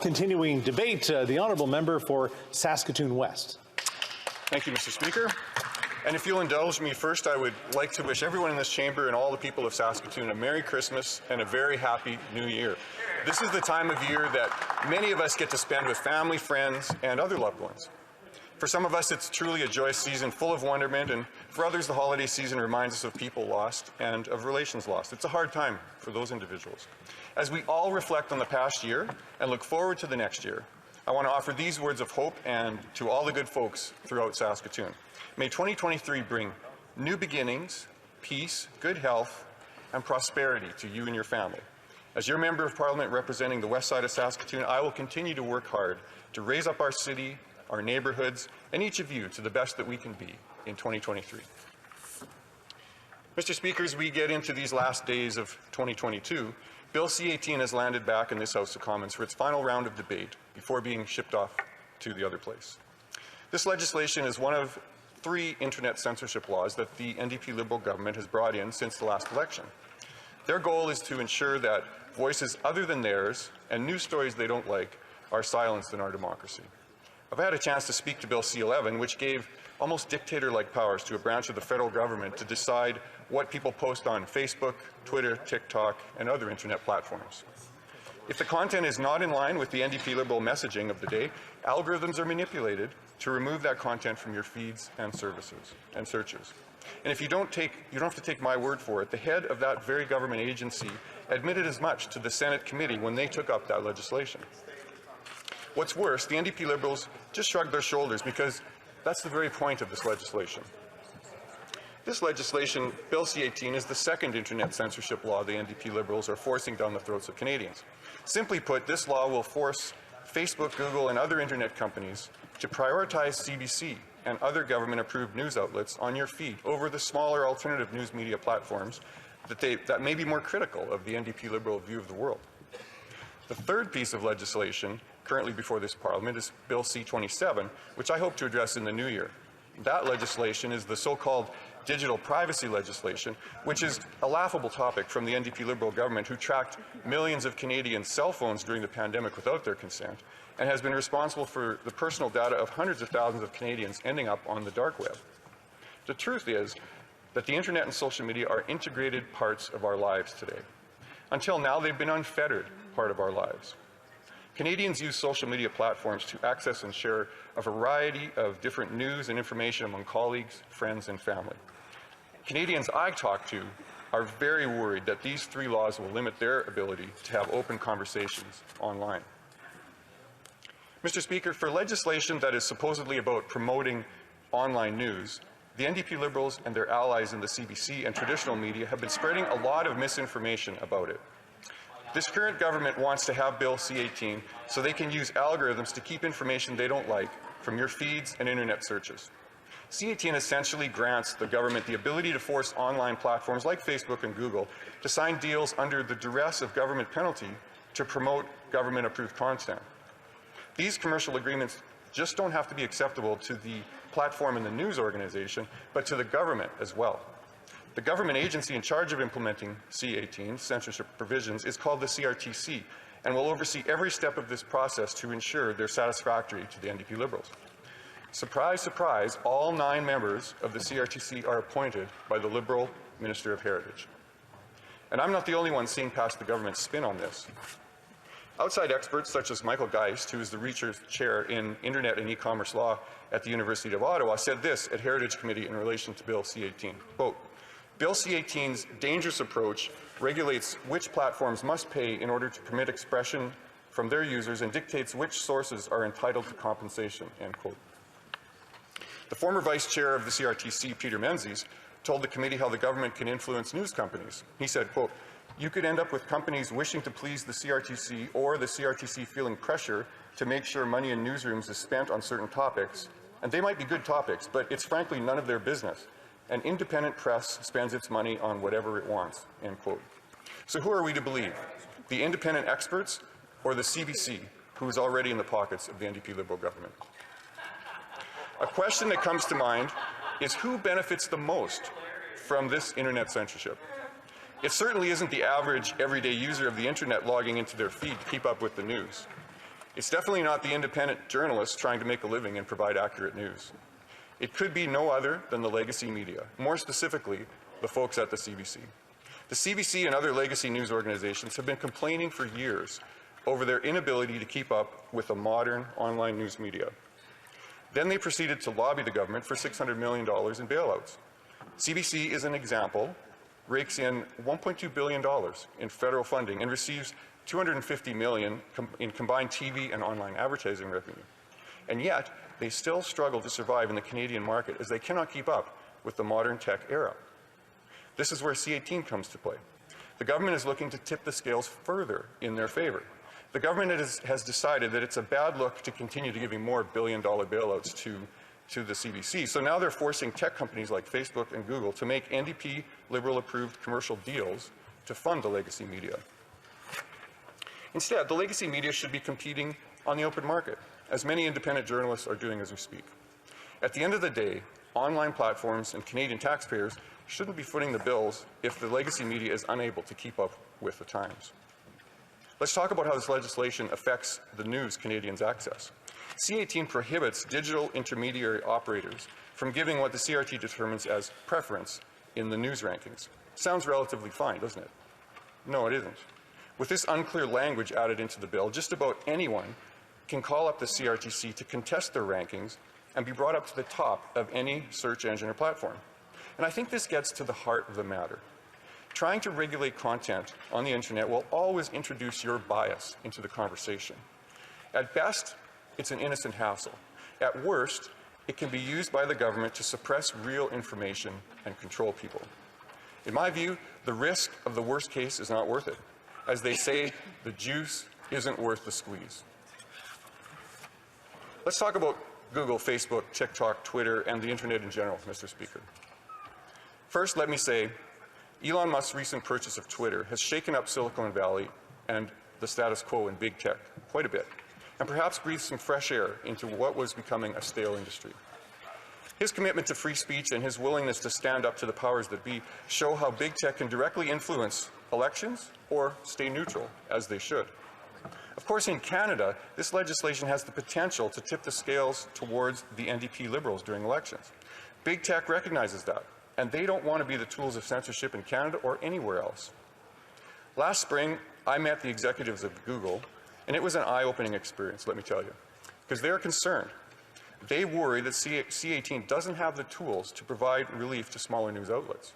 Continuing debate, the honourable member for Saskatoon West. Thank you, Mr. Speaker. And if you'll indulge me, first I would like to wish everyone in this chamber and all the people of Saskatoon a Merry Christmas and a very happy New Year. This is the time of year that many of us get to spend with family, friends, and other loved ones. For some of us, it's truly a joyous season full of wonderment, and for others, the holiday season reminds us of people lost and of relations lost. It's a hard time for those individuals. As we all reflect on the past year and look forward to the next year, I want to offer these words of hope and to all the good folks throughout Saskatoon. May 2023 bring new beginnings, peace, good health, and prosperity to you and your family. As your Member of Parliament representing the west side of Saskatoon, I will continue to work hard to raise up our city, our neighbourhoods, and each of you to the best that we can be in 2023. Mr. Speaker, as we get into these last days of 2022, Bill C-18 has landed back in this House of Commons for its final round of debate before being shipped off to the other place. This legislation is one of 3 internet censorship laws that the NDP-Liberal government has brought in since the last election. Their goal is to ensure that voices other than theirs and news stories they don't like are silenced in our democracy. I've had a chance to speak to Bill C-11, which gave almost dictator-like powers to a branch of the federal government to decide what people post on Facebook, Twitter, TikTok, and other internet platforms. If the content is not in line with the NDP-Liberal messaging of the day, algorithms are manipulated to remove that content from your feeds and services and searches. And if you don't have to take my word for it, the head of that very government agency admitted as much to the Senate committee when they took up that legislation. What's worse, the NDP-Liberals just shrugged their shoulders because that's the very point of this legislation. This legislation, Bill C-18, is the second internet censorship law the NDP-Liberals are forcing down the throats of Canadians. Simply put, this law will force Facebook, Google, and other internet companies to prioritize CBC and other government-approved news outlets on your feed over the smaller alternative news media platforms that may be more critical of the NDP-Liberal view of the world. The third piece of legislation currently before this Parliament is Bill C-27, which I hope to address in the new year. That legislation is the so-called digital privacy legislation, which is a laughable topic from the NDP-Liberal government, who tracked millions of Canadians' cell phones during the pandemic without their consent, and has been responsible for the personal data of hundreds of thousands of Canadians ending up on the dark web. The truth is that the internet and social media are integrated parts of our lives today. Until now, they've been unfettered part of our lives. Canadians use social media platforms to access and share a variety of different news and information among colleagues, friends, and family. Canadians I talk to are very worried that these 3 laws will limit their ability to have open conversations online. Mr. Speaker, for legislation that is supposedly about promoting online news, the NDP-Liberals and their allies in the CBC and traditional media have been spreading a lot of misinformation about it. This current government wants to have Bill C-18 so they can use algorithms to keep information they don't like from your feeds and internet searches. C-18 essentially grants the government the ability to force online platforms like Facebook and Google to sign deals under the duress of government penalty to promote government-approved content. These commercial agreements just don't have to be acceptable to the platform and the news organization, but to the government as well. The government agency in charge of implementing C-18 censorship provisions is called the CRTC, and will oversee every step of this process to ensure they're satisfactory to the NDP-Liberals. Surprise, surprise, all 9 members of the CRTC are appointed by the Liberal Minister of Heritage. And I'm not the only one seeing past the government's spin on this. Outside experts such as Michael Geist, who is the Research Chair in Internet and E-commerce Law at the University of Ottawa, said this at Heritage Committee in relation to Bill C-18, quote, Bill C-18's dangerous approach regulates which platforms must pay in order to permit expression from their users and dictates which sources are entitled to compensation, end quote. The former Vice Chair of the CRTC, Peter Menzies, told the committee how the government can influence news companies. He said, quote, you could end up with companies wishing to please the CRTC or the CRTC feeling pressure to make sure money in newsrooms is spent on certain topics, and they might be good topics, but it's frankly none of their business. An independent press spends its money on whatever it wants, end quote. So who are we to believe? The independent experts or the CBC, who is already in the pockets of the NDP-Liberal government? A question that comes to mind is who benefits the most from this internet censorship? It certainly isn't the average everyday user of the internet logging into their feed to keep up with the news. It's definitely not the independent journalists trying to make a living and provide accurate news. It could be no other than the legacy media, more specifically, the folks at the CBC. The CBC and other legacy news organizations have been complaining for years over their inability to keep up with the modern online news media. Then they proceeded to lobby the government for $600 million in bailouts. CBC is an example, rakes in $1.2 billion in federal funding and receives $250 million in combined TV and online advertising revenue. And yet, they still struggle to survive in the Canadian market as they cannot keep up with the modern tech era. This is where C-18 comes to play. The government is looking to tip the scales further in their favor. The government has decided that it's a bad look to continue to giving more billion-dollar bailouts to the CBC. So now they're forcing tech companies like Facebook and Google to make NDP-Liberal approved commercial deals to fund the legacy media. Instead, the legacy media should be competing on the open market, as many independent journalists are doing as we speak. At the end of the day, online platforms and Canadian taxpayers shouldn't be footing the bills if the legacy media is unable to keep up with the times. Let's talk about how this legislation affects the news Canadians access. C-18 prohibits digital intermediary operators from giving what the CRT determines as preference in the news rankings. Sounds relatively fine, doesn't it? No, it isn't. With this unclear language added into the bill, just about anyone can call up the CRTC to contest their rankings and be brought up to the top of any search engine or platform. And I think this gets to the heart of the matter. Trying to regulate content on the internet will always introduce your bias into the conversation. At best, it's an innocent hassle. At worst, it can be used by the government to suppress real information and control people. In my view, the risk of the worst case is not worth it. As they say, the juice isn't worth the squeeze. Let's talk about Google, Facebook, TikTok, Twitter, and the internet in general, Mr. Speaker. First, let me say, Elon Musk's recent purchase of Twitter has shaken up Silicon Valley and the status quo in big tech quite a bit, and perhaps breathed some fresh air into what was becoming a stale industry. His commitment to free speech and his willingness to stand up to the powers that be show how big tech can directly influence elections or stay neutral, as they should. Of course, in Canada, this legislation has the potential to tip the scales towards the NDP-Liberals during elections. Big tech recognizes that, and they don't want to be the tools of censorship in Canada or anywhere else. Last spring, I met the executives of Google, and it was an eye-opening experience, let me tell you, because they're concerned. They worry that C-18 doesn't have the tools to provide relief to smaller news outlets.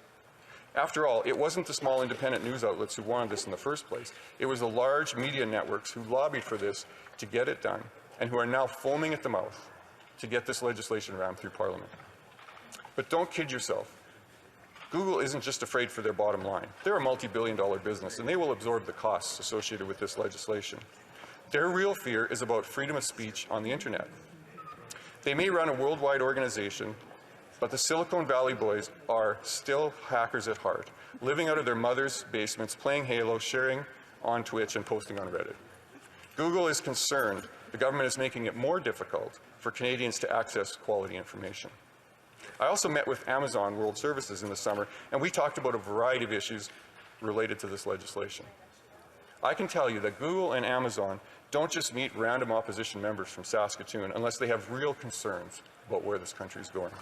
After all, it wasn't the small independent news outlets who wanted this in the first place. It was the large media networks who lobbied for this to get it done, and who are now foaming at the mouth to get this legislation rammed through Parliament. But don't kid yourself. Google isn't just afraid for their bottom line. They're a multi-billion-dollar business, and they will absorb the costs associated with this legislation. Their real fear is about freedom of speech on the internet. They may run a worldwide organization, but the Silicon Valley boys are still hackers at heart, living out of their mother's basements, playing Halo, sharing on Twitch, and posting on Reddit. Google is concerned the government is making it more difficult for Canadians to access quality information. I also met with Amazon World Services in the summer, and we talked about a variety of issues related to this legislation. I can tell you that Google and Amazon don't just meet random opposition members from Saskatoon unless they have real concerns about where this country is going.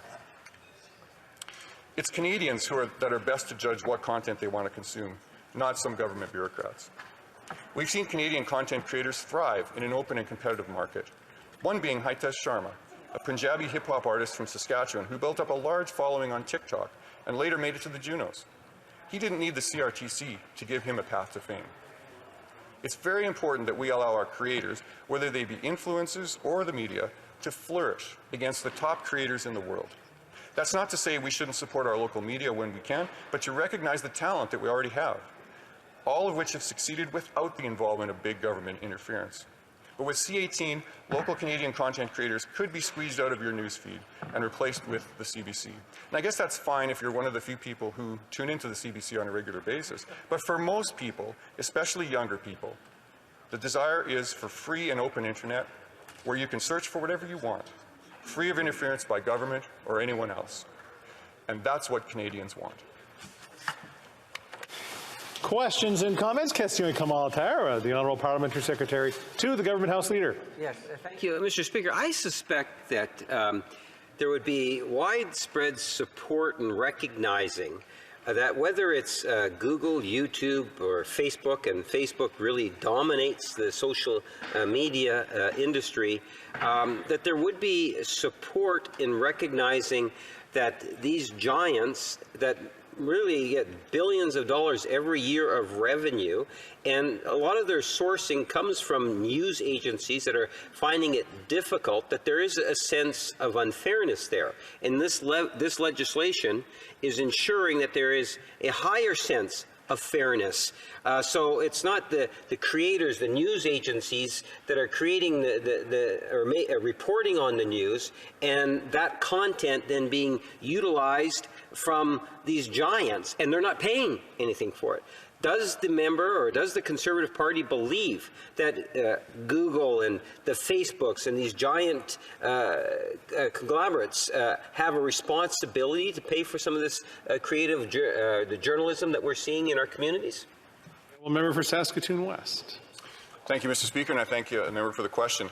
It's Canadians that are best to judge what content they want to consume, not some government bureaucrats. We've seen Canadian content creators thrive in an open and competitive market, one being Hitesh Sharma, a Punjabi hip-hop artist from Saskatchewan who built up a large following on TikTok and later made it to the Junos. He didn't need the CRTC to give him a path to fame. It's very important that we allow our creators, whether they be influencers or the media, to flourish against the top creators in the world. That's not to say we shouldn't support our local media when we can, but to recognize the talent that we already have, all of which have succeeded without the involvement of big government interference. But with C-18, local Canadian content creators could be squeezed out of your newsfeed and replaced with the CBC. And I guess that's fine if you're one of the few people who tune into the CBC on a regular basis. But for most people, especially younger people, the desire is for free and open internet where you can search for whatever you want, free of interference by government or anyone else. And that's what Canadians want. Questions and comments? Question commentaire. The Honourable Parliamentary Secretary to the Government House Leader. Yes, thank you, Mr. Speaker. I suspect that there would be widespread support in recognizing that whether it's Google, YouTube, or Facebook, and Facebook really dominates the social media industry, that there would be support in recognizing that these giants that really get billions of dollars every year of revenue, and a lot of their sourcing comes from news agencies that are finding it difficult, that there is a sense of unfairness there. And this legislation is ensuring that there is a higher sense of fairness. So it's not the creators, the news agencies that are creating reporting on the news, and that content then being utilized from these giants, and they're not paying anything for it. Does the member or does the Conservative Party believe that Google and the Facebooks and these giant conglomerates have a responsibility to pay for some of this creative the journalism that we're seeing in our communities? Well, member for Saskatoon West. Thank you, Mr. Speaker, and I thank you, member, for the question.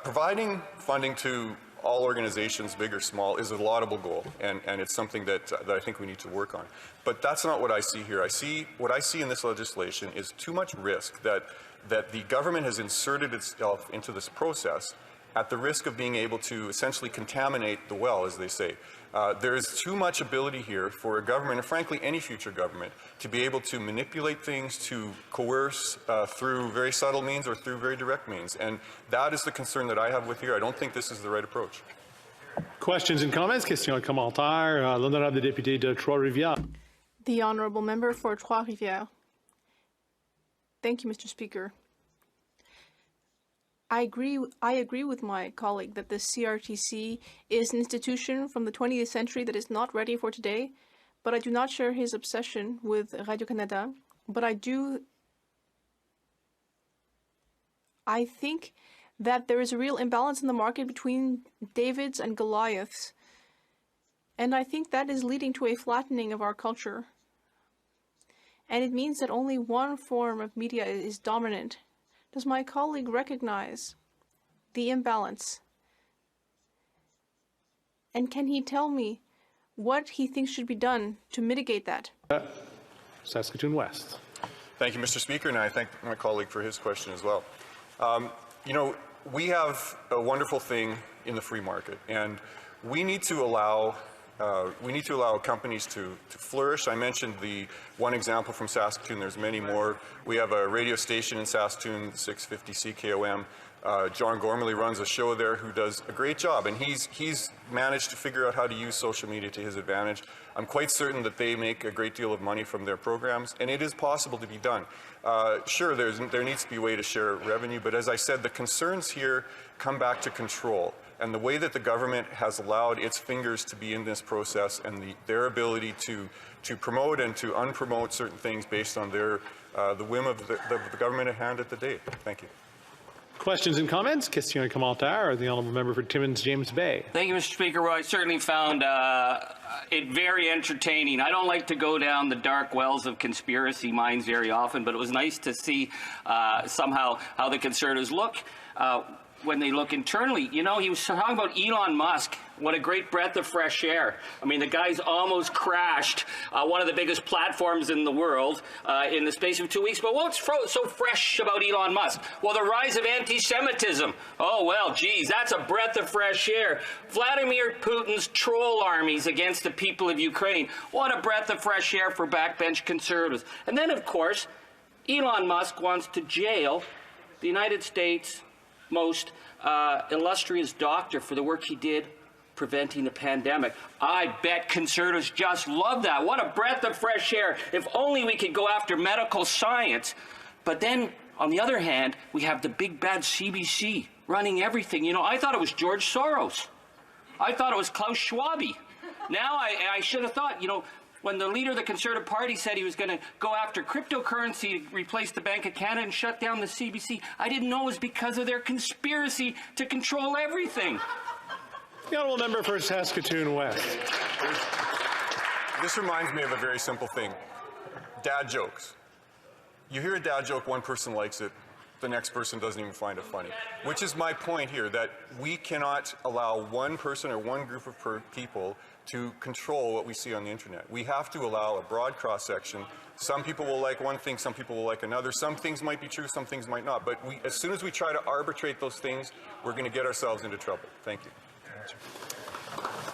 Providing funding to all organizations, big or small, is a laudable goal, and it's something that I think we need to work on. But that's not what I see here. What I see in this legislation is too much risk that the government has inserted itself into this process at the risk of being able to essentially contaminate the well, as they say. There is too much ability here for a government, and frankly any future government, to be able to manipulate things, to coerce through very subtle means or through very direct means. And that is the concern that I have with here. I don't think this is the right approach. Questions and comments? Question commentaire. L'honorable député de Trois-Rivières. The Honourable Member for Trois-Rivières. Thank you, Mr. Speaker. I agree with my colleague that the CRTC is an institution from the 20th century that is not ready for today, but I do not share his obsession with Radio-Canada. But I think that there is a real imbalance in the market between Davids and Goliaths, and I think that is leading to a flattening of our culture. And it means that only one form of media is dominant. Does my colleague recognize the imbalance? And can he tell me what he thinks should be done to mitigate that? Saskatoon West. Thank you, Mr. Speaker, and I thank my colleague for his question as well. You know, we have a wonderful thing in the free market, and we need to allow companies to flourish. I mentioned the one example from Saskatoon. There's many more. We have a radio station in Saskatoon, 650 CKOM. John Gormley runs a show there who does a great job, and he's managed to figure out how to use social media to his advantage. I'm quite certain that they make a great deal of money from their programs, and it is possible to be done. Sure, there needs to be a way to share revenue, but as I said, the concerns here come back to control. And the way that the government has allowed its fingers to be in this process, and their ability to promote and to unpromote certain things based on the whim of the government at hand at the day. Thank you. Questions and comments? Question commentaire. The Honourable Member for Timmins James Bay. Thank you, Mr. Speaker. Well, I certainly found it very entertaining. I don't like to go down the dark wells of conspiracy minds very often, but it was nice to see somehow how the Conservatives look when they look internally. You know, he was talking about Elon Musk. What a great breath of fresh air. I mean, the guy's almost crashed one of the biggest platforms in the world in the space of 2 weeks. But what's so fresh about Elon Musk? Well, the rise of anti-Semitism. Oh, well, geez, that's a breath of fresh air. Vladimir Putin's troll armies against the people of Ukraine. What a breath of fresh air for backbench Conservatives. And then, of course, Elon Musk wants to jail the United States' most illustrious doctor for the work he did preventing the pandemic. I bet Conservatives just love that. What a breath of fresh air. If only we could go after medical science. But then, on the other hand, we have the big bad CBC running everything. You know, I thought it was George Soros. I thought it was Klaus Schwab. Now I should have thought, you know, when the leader of the Conservative Party said he was going to go after cryptocurrency, replace the Bank of Canada, and shut down the CBC, I didn't know it was because of their conspiracy to control everything. The Honourable Member for Saskatoon West. This reminds me of a very simple thing. Dad jokes. You hear a dad joke, one person likes it, the next person doesn't even find it funny. Which is my point here, that we cannot allow one person or one group of people to control what we see on the internet. We have to allow a broad cross-section. Some people will like one thing, some people will like another. Some things might be true, some things might not. But as soon as we try to arbitrate those things, we're going to get ourselves into trouble. Thank you.